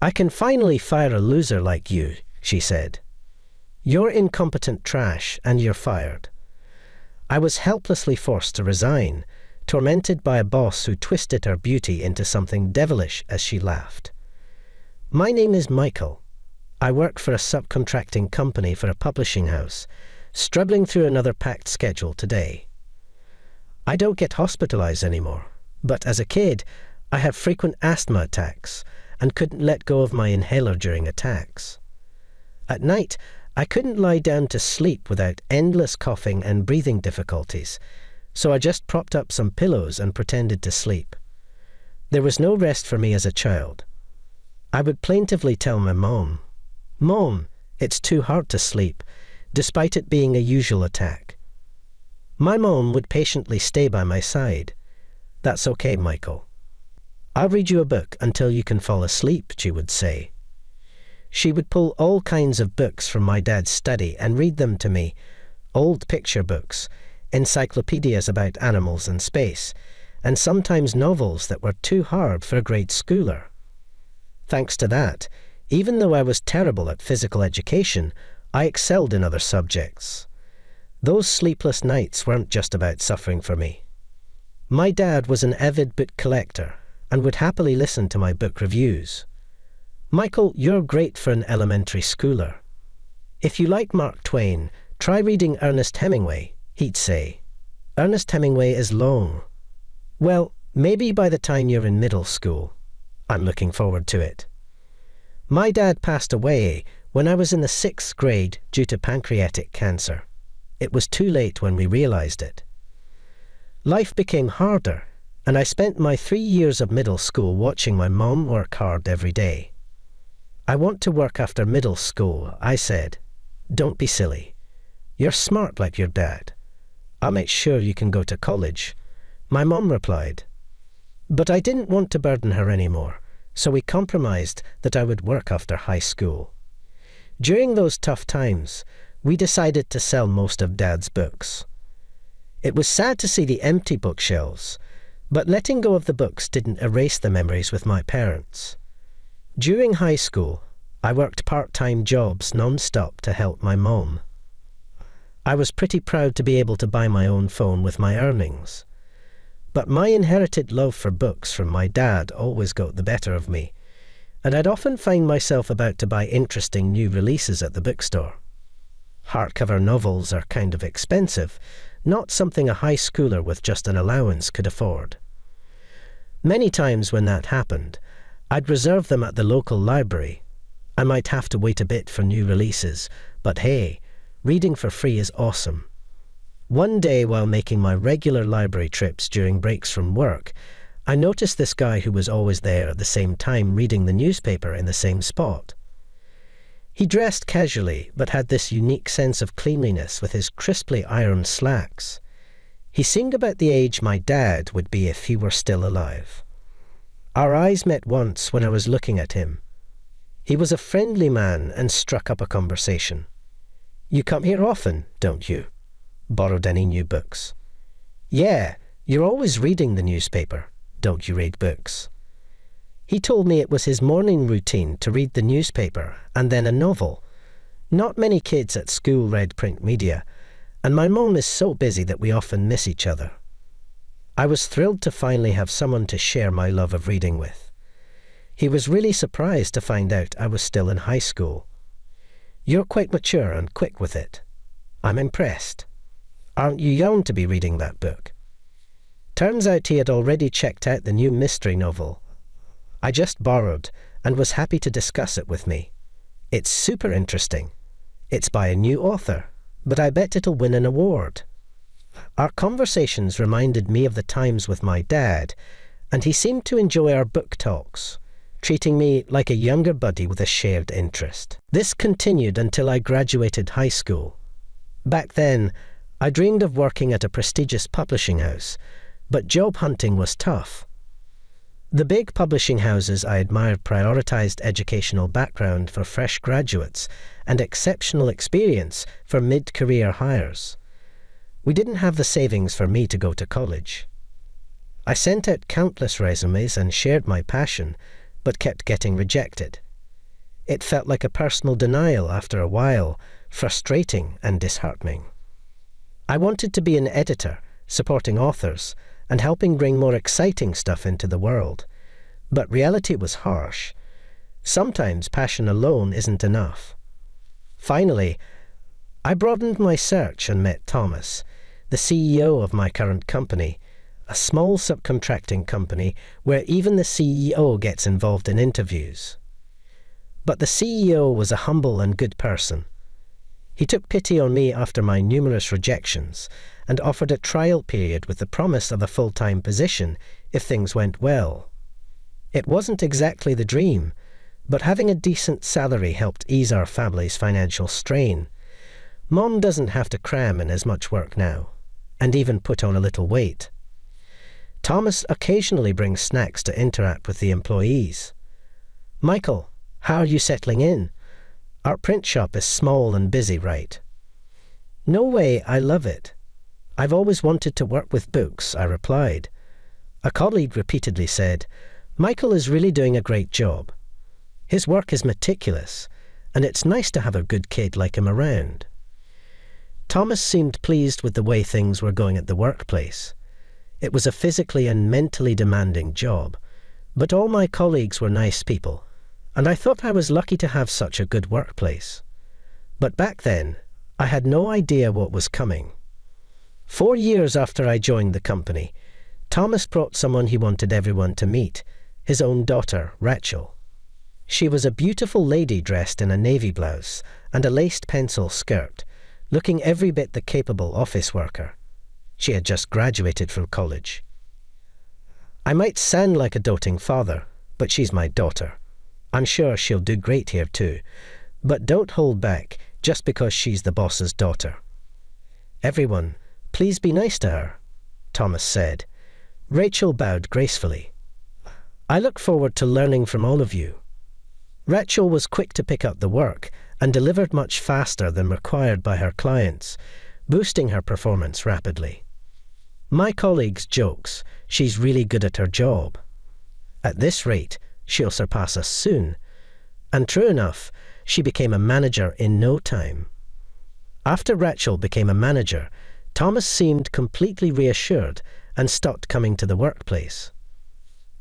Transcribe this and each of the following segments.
"I can finally fire a loser like you," she said. "You're incompetent trash and you're fired." I was helplessly forced to resign, tormented by a boss who twisted her beauty into something devilish as she laughed. "My name is Michael. I work for a subcontracting company for a publishing house, struggling through another packed schedule today. I don't get hospitalized anymore, but as a kid, I had frequent asthma attacks and couldn't let go of my inhaler during attacks. At night, I couldn't lie down to sleep without endless coughing and breathing difficulties, so I just propped up some pillows and pretended to sleep. There was no rest for me as a child. I would plaintively tell my mom, "Mom, it's too hard to sleep," despite it being a usual attack. My mom would patiently stay by my side. "That's okay, Michael. I'll read you a book until you can fall asleep," she would say. She would pull all kinds of books from my dad's study and read them to me, old picture books, encyclopedias about animals and space, and sometimes novels that were too hard for a grade schooler. Thanks to that, even though I was terrible at physical education, I excelled in other subjects. Those sleepless nights weren't just about suffering for me. My dad was an avid book collector and would happily listen to my book reviews. "Michael, you're great for an elementary schooler. If you like Mark Twain, try reading Ernest Hemingway," he'd say. "Ernest Hemingway is long. Well, maybe by the time you're in middle school. I'm looking forward to it." My dad passed away when I was in the 6th grade due to pancreatic cancer. It was too late when we realized it. Life became harder, and I spent my 3 years of middle school watching my mom work hard every day. "I want to work after middle school," I said. "Don't be silly. You're smart like your dad. I'll make sure you can go to college," my mom replied. But I didn't want to burden her anymore, so we compromised that I would work after high school. During those tough times, we decided to sell most of Dad's books. It was sad to see the empty bookshelves, but letting go of the books didn't erase the memories with my parents. During high school, I worked part-time jobs non-stop to help my mom. I was pretty proud to be able to buy my own phone with my earnings. But my inherited love for books from my dad always got the better of me, and I'd often find myself about to buy interesting new releases at the bookstore. Hardcover novels are kind of expensive, not something a high schooler with just an allowance could afford. Many times when that happened, I'd reserve them at the local library. I might have to wait a bit for new releases, but hey, reading for free is awesome. One day while making my regular library trips during breaks from work, I noticed this guy who was always there at the same time reading the newspaper in the same spot. He dressed casually, but had this unique sense of cleanliness with his crisply ironed slacks. He seemed about the age my dad would be if he were still alive. Our eyes met once when I was looking at him. He was a friendly man and struck up a conversation. "You come here often, don't you? Borrowed any new books?" "Yeah, you're always reading the newspaper. Don't you read books?" He told me it was his morning routine to read the newspaper and then a novel. Not many kids at school read print media, and my mom is so busy that we often miss each other. I was thrilled to finally have someone to share my love of reading with. He was really surprised to find out I was still in high school. "You're quite mature and quick with it. I'm impressed. Aren't you young to be reading that book?" Turns out he had already checked out the new mystery novel I just borrowed and was happy to discuss it with me. "It's super interesting. It's by a new author, but I bet it'll win an award." Our conversations reminded me of the times with my dad, and he seemed to enjoy our book talks, treating me like a younger buddy with a shared interest. This continued until I graduated high school. Back then, I dreamed of working at a prestigious publishing house, but job hunting was tough. The big publishing houses I admired prioritized educational background for fresh graduates and exceptional experience for mid-career hires. We didn't have the savings for me to go to college. I sent out countless resumes and shared my passion, but kept getting rejected, It felt like a personal denial after a while, frustrating and disheartening. I wanted to be an editor, supporting authors, and helping bring more exciting stuff into the world. But reality was harsh. Sometimes passion alone isn't enough. Finally, I broadened my search and met Thomas, the CEO of my current company, a small subcontracting company where even the CEO gets involved in interviews. But the CEO was a humble and good person. He took pity on me after my numerous rejections and offered a trial period with the promise of a full-time position if things went well. It wasn't exactly the dream, but having a decent salary helped ease our family's financial strain. Mom doesn't have to cram in as much work now, and even put on a little weight. Thomas occasionally brings snacks to interact with the employees. "Michael, how are you settling in? Our print shop is small and busy, right?" "No way, I love it. I've always wanted to work with books," I replied. A colleague repeatedly said, "Michael is really doing a great job. His work is meticulous, and it's nice to have a good kid like him around." Thomas seemed pleased with the way things were going at the workplace. It was a physically and mentally demanding job, but all my colleagues were nice people, and I thought I was lucky to have such a good workplace. But back then, I had no idea what was coming. 4 years after I joined the company, Thomas brought someone he wanted everyone to meet, his own daughter, Rachel. She was a beautiful lady dressed in a navy blouse and a laced pencil skirt, looking every bit the capable office worker. She had just graduated from college. I might sound like a doting father, but she's my daughter. I'm sure she'll do great here too, but don't hold back just because she's the boss's daughter. "Everyone, please be nice to her," Thomas said. Rachel bowed gracefully. "I look forward to learning from all of you." Rachel was quick to pick up the work and delivered much faster than required by her clients, boosting her performance rapidly. My colleagues jokes, "She's really good at her job. At this rate, she'll surpass us soon." And true enough, she became a manager in no time. After Rachel became a manager, Thomas seemed completely reassured and stopped coming to the workplace.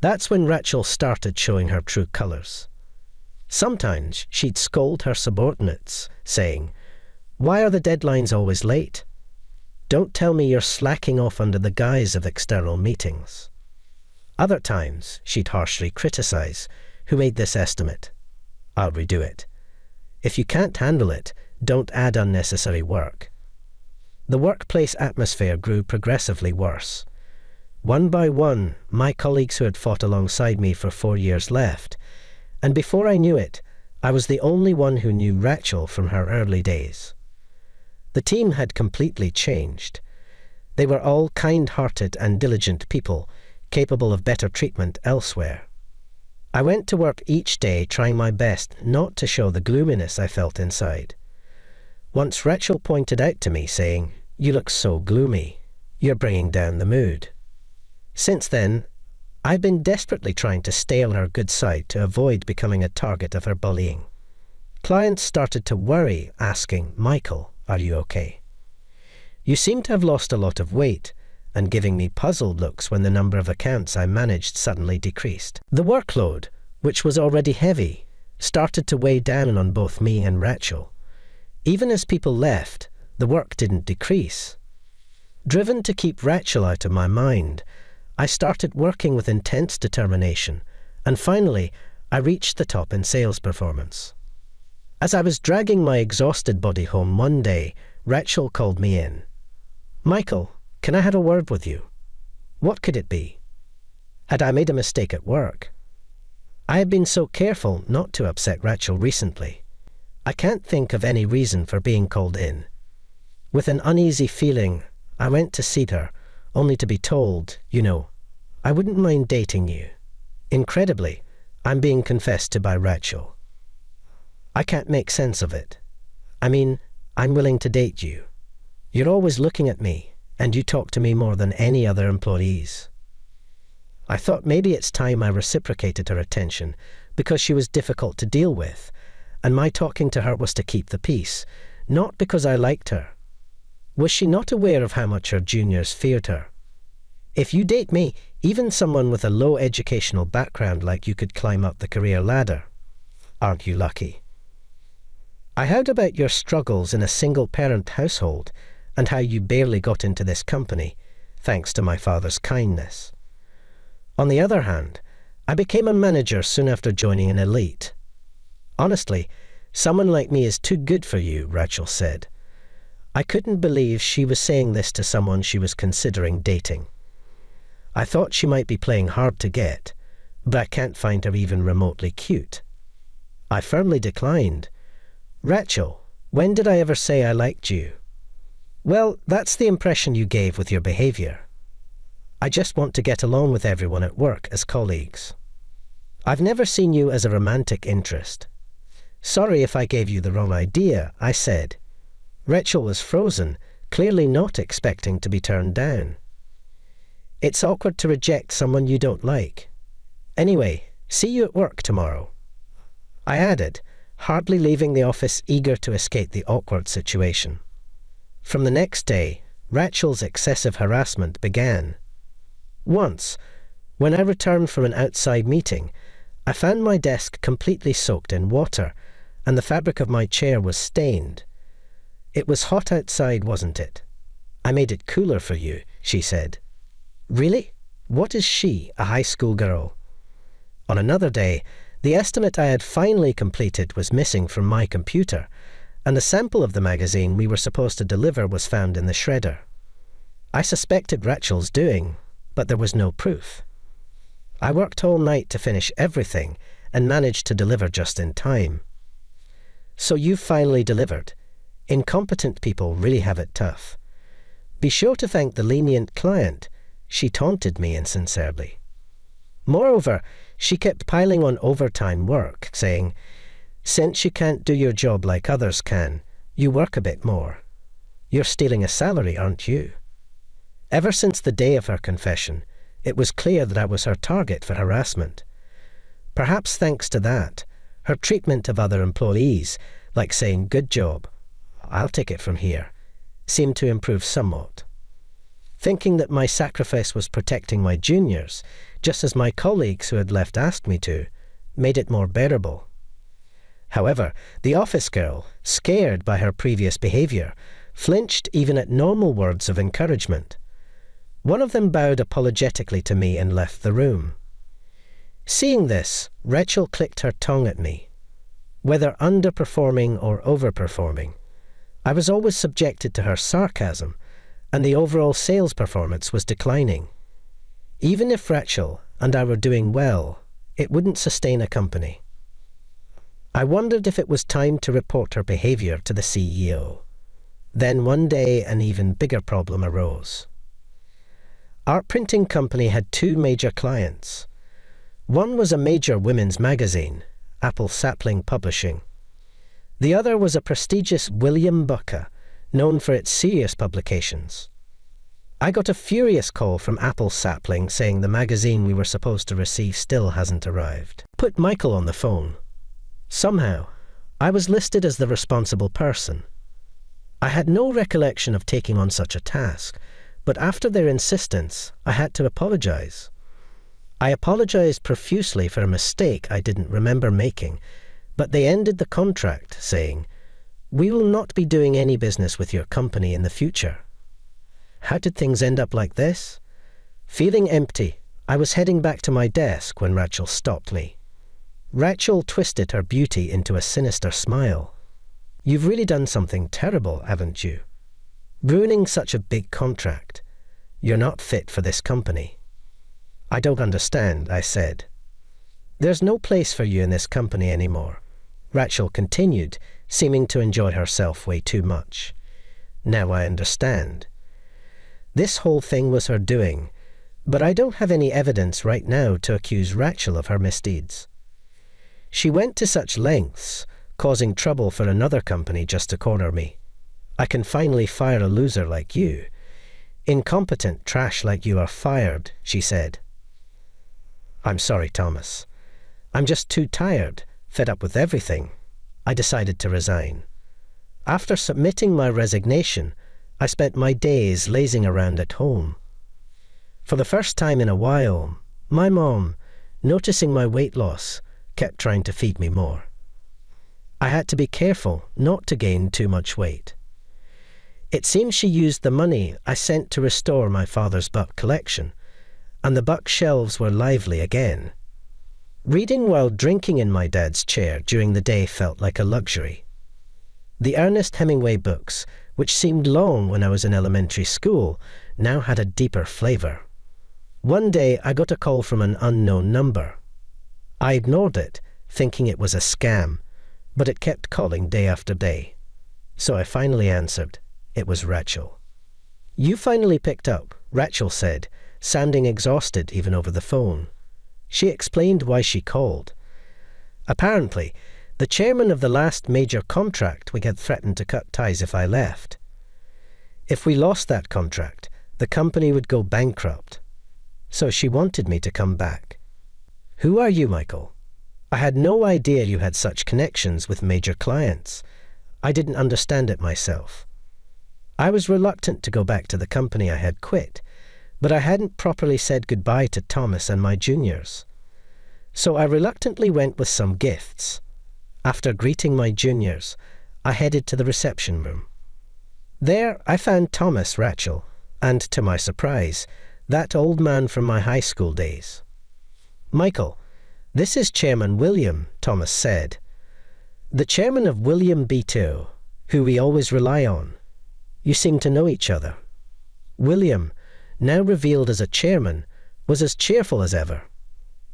That's when Rachel started showing her true colours. Sometimes she'd scold her subordinates, saying, "Why are the deadlines always late? Don't tell me you're slacking off under the guise of external meetings." Other times she'd harshly criticise, "Who made this estimate? I'll redo it. If you can't handle it, don't add unnecessary work." The workplace atmosphere grew progressively worse. One by one, my colleagues who had fought alongside me for 4 years left, and before I knew it, I was the only one who knew Rachel from her early days. The team had completely changed. They were all kind-hearted and diligent people, capable of better treatment elsewhere. I went to work each day trying my best not to show the gloominess I felt inside. Once Rachel pointed out to me, saying, "You look so gloomy. You're bringing down the mood." Since then, I've been desperately trying to stay on her good side to avoid becoming a target of her bullying. Clients started to worry, asking, "Michael, are you okay? You seem to have lost a lot of weight," and giving me puzzled looks when the number of accounts I managed suddenly decreased. The workload, which was already heavy, started to weigh down on both me and Rachel. Even as people left, the work didn't decrease. Driven to keep Rachel out of my mind, I started working with intense determination, and finally, I reached the top in sales performance. As I was dragging my exhausted body home one day, Rachel called me in. "Michael, can I have a word with you?" What could it be? Had I made a mistake at work? I had been so careful not to upset Rachel recently. I can't think of any reason for being called in. With an uneasy feeling, I went to see her, only to be told, "I wouldn't mind dating you." Incredibly, I'm being confessed to by Rachel. I can't make sense of it. I mean, I'm willing to date you. You're always looking at me, and you talk to me more than any other employees. I thought maybe it's time I reciprocated her attention because she was difficult to deal with, and my talking to her was to keep the peace, not because I liked her. Was she not aware of how much her juniors feared her? If you date me, even someone with a low educational background like you could climb up the career ladder. Aren't you lucky? I heard about your struggles in a single-parent household and how you barely got into this company, thanks to my father's kindness. On the other hand, I became a manager soon after joining an elite. Honestly, someone like me is too good for you, Rachel said. I couldn't believe she was saying this to someone she was considering dating. I thought she might be playing hard to get, but I can't find her even remotely cute. I firmly declined. Rachel, when did I ever say I liked you? Well, that's the impression you gave with your behaviour. I just want to get along with everyone at work as colleagues. I've never seen you as a romantic interest. Sorry if I gave you the wrong idea, I said. Rachel was frozen, clearly not expecting to be turned down. It's awkward to reject someone you don't like. Anyway, see you at work tomorrow. I added, hardly leaving the office, eager to escape the awkward situation. From the next day, Rachel's excessive harassment began. Once, when I returned from an outside meeting, I found my desk completely soaked in water, and the fabric of my chair was stained. It was hot outside, wasn't it? I made it cooler for you, she said. Really? What is she, a high school girl? On another day, the estimate I had finally completed was missing from my computer, and the sample of the magazine we were supposed to deliver was found in the shredder. I suspected Rachel's doing, but there was no proof. I worked all night to finish everything and managed to deliver just in time. So you finally delivered. Incompetent people really have it tough. Be sure to thank the lenient client. She taunted me insincerely. Moreover, she kept piling on overtime work, saying, "Since you can't do your job like others can, you work a bit more. You're stealing a salary, aren't you?" Ever since the day of her confession, it was clear that I was her target for harassment. Perhaps thanks to that, her treatment of other employees, like saying, "Good job, I'll take it from here," seemed to improve somewhat. Thinking that my sacrifice was protecting my juniors, just as my colleagues who had left asked me to, made it more bearable. However, the office girl, scared by her previous behaviour, flinched even at normal words of encouragement. One of them bowed apologetically to me and left the room. Seeing this, Rachel clicked her tongue at me. Whether underperforming or overperforming, I was always subjected to her sarcasm, and the overall sales performance was declining. Even if Rachel and I were doing well, it wouldn't sustain a company. I wondered if it was time to report her behaviour to the CEO. Then one day an even bigger problem arose. Our printing company had two major clients. One was a major women's magazine, Apple Sapling Publishing. The other was a prestigious William Bucker, known for its serious publications. I got a furious call from Apple Sapling saying the magazine we were supposed to receive still hasn't arrived. Put Michael on the phone. Somehow, I was listed as the responsible person. I had no recollection of taking on such a task, but after their insistence, I had to apologize. I apologized profusely for a mistake I didn't remember making, but they ended the contract, saying, "We will not be doing any business with your company in the future." How did things end up like this? Feeling empty, I was heading back to my desk when Rachel stopped me. Rachel twisted her beauty into a sinister smile. "You've really done something terrible, haven't you? Ruining such a big contract. You're not fit for this company." "I don't understand," I said. "There's no place for you in this company anymore," Rachel continued, seeming to enjoy herself way too much. "Now I understand. This whole thing was her doing, but I don't have any evidence right now to accuse Rachel of her misdeeds. She went to such lengths, causing trouble for another company just to corner me. I can finally fire a loser like you. Incompetent trash like you are fired," she said. "I'm sorry, Thomas. I'm just too tired, fed up with everything. I decided to resign. After submitting my resignation, I spent my days lazing around at home. For the first time in a while, my mom, noticing my weight loss, kept trying to feed me more. I had to be careful not to gain too much weight. It seems she used the money I sent to restore my father's book collection, and the book shelves were lively again. Reading while drinking in my dad's chair during the day felt like a luxury. The Ernest Hemingway books, which seemed long when I was in elementary school, now had a deeper flavour. One day I got a call from an unknown number. I ignored it, thinking it was a scam, but it kept calling day after day. So I finally answered. It was Rachel. "You finally picked up," Rachel said, sounding exhausted even over the phone. She explained why she called. Apparently, the chairman of the last major contract we had threatened to cut ties if I left. If we lost that contract, the company would go bankrupt. So she wanted me to come back. "Who are you, Michael? I had no idea you had such connections with major clients. I didn't understand it myself." I was reluctant to go back to the company I had quit, but I hadn't properly said goodbye to Thomas and my juniors. So I reluctantly went with some gifts. After greeting my juniors, I headed to the reception room. There I found Thomas, Rachel, and, to my surprise, that old man from my high school days. "Michael, this is Chairman William," Thomas said. "The chairman of William BTO, who we always rely on. You seem to know each other." William, now revealed as a chairman, was as cheerful as ever.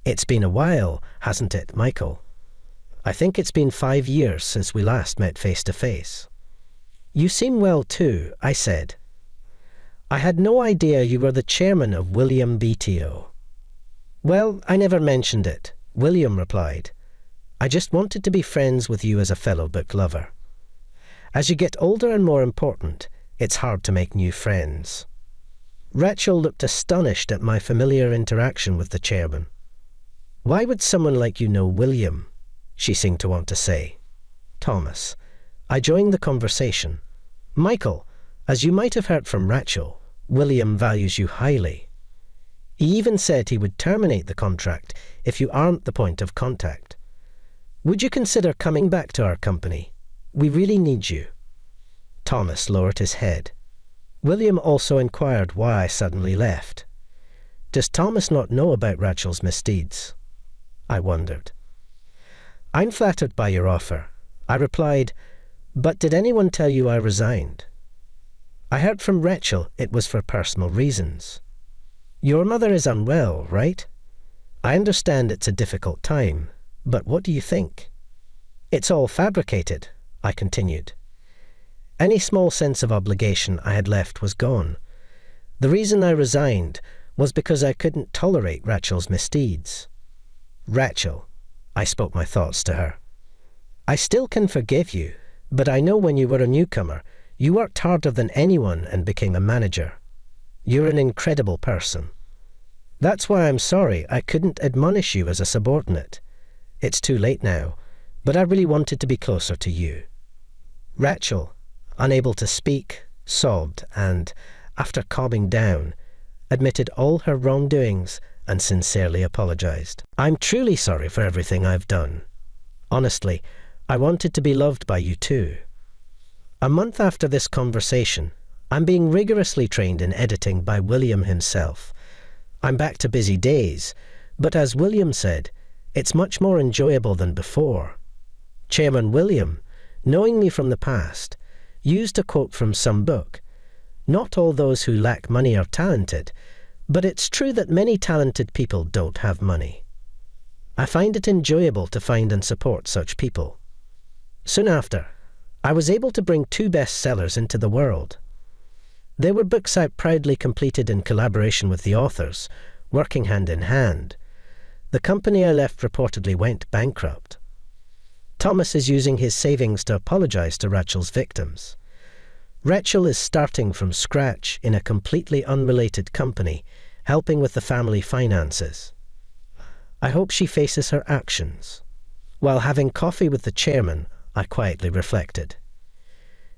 "It's been a while, hasn't it, Michael?" "I think it's been 5 years since we last met face to face." "You seem well too," I said. "I had no idea you were the chairman of William BTO." "Well, I never mentioned it," William replied. "I just wanted to be friends with you as a fellow book lover. As you get older and more important, it's hard to make new friends." Rachel looked astonished at my familiar interaction with the chairman. "Why would someone like you know William?" she seemed to want to say. "Thomas." I joined the conversation. "Michael, as you might have heard from Rachel, William values you highly. He even said he would terminate the contract if you aren't the point of contact. Would you consider coming back to our company? We really need you." Thomas lowered his head. William also inquired why I suddenly left. Does Thomas not know about Rachel's misdeeds? I wondered. "I'm flattered by your offer," I replied, "but did anyone tell you I resigned?" "I heard from Rachel it was for personal reasons." "Your mother is unwell, right? I understand it's a difficult time, but what do you think?" "It's all fabricated," I continued. Any small sense of obligation I had left was gone. The reason I resigned was because I couldn't tolerate Rachel's misdeeds. "Rachel," I spoke my thoughts to her, "I still can forgive you, but I know when you were a newcomer, you worked harder than anyone and became a manager. You're an incredible person. That's why I'm sorry I couldn't admonish you as a subordinate. It's too late now, but I really wanted to be closer to you." Rachel, unable to speak, sobbed and, after calming down, admitted all her wrongdoings and sincerely apologized. "I'm truly sorry for everything I've done. Honestly, I wanted to be loved by you too." A month after this conversation, I'm being rigorously trained in editing by William himself. I'm back to busy days, but as William said, it's much more enjoyable than before. Chairman William, knowing me from the past, used a quote from some book. "Not all those who lack money are talented, but it's true that many talented people don't have money." I find it enjoyable to find and support such people. Soon after, I was able to bring 2 bestsellers into the world. They were books I proudly completed in collaboration with the authors, working hand in hand. The company I left reportedly went bankrupt. Thomas is using his savings to apologize to Rachel's victims. Rachel is starting from scratch in a completely unrelated company, helping with the family finances. I hope she faces her actions. While having coffee with the chairman, I quietly reflected.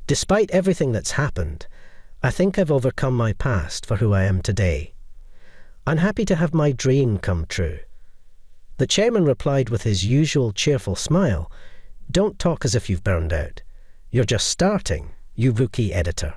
Despite everything that's happened, I think I've overcome my past for who I am today. I'm happy to have my dream come true. The chairman replied with his usual cheerful smile, "Don't talk as if you've burned out. You're just starting, you rookie editor."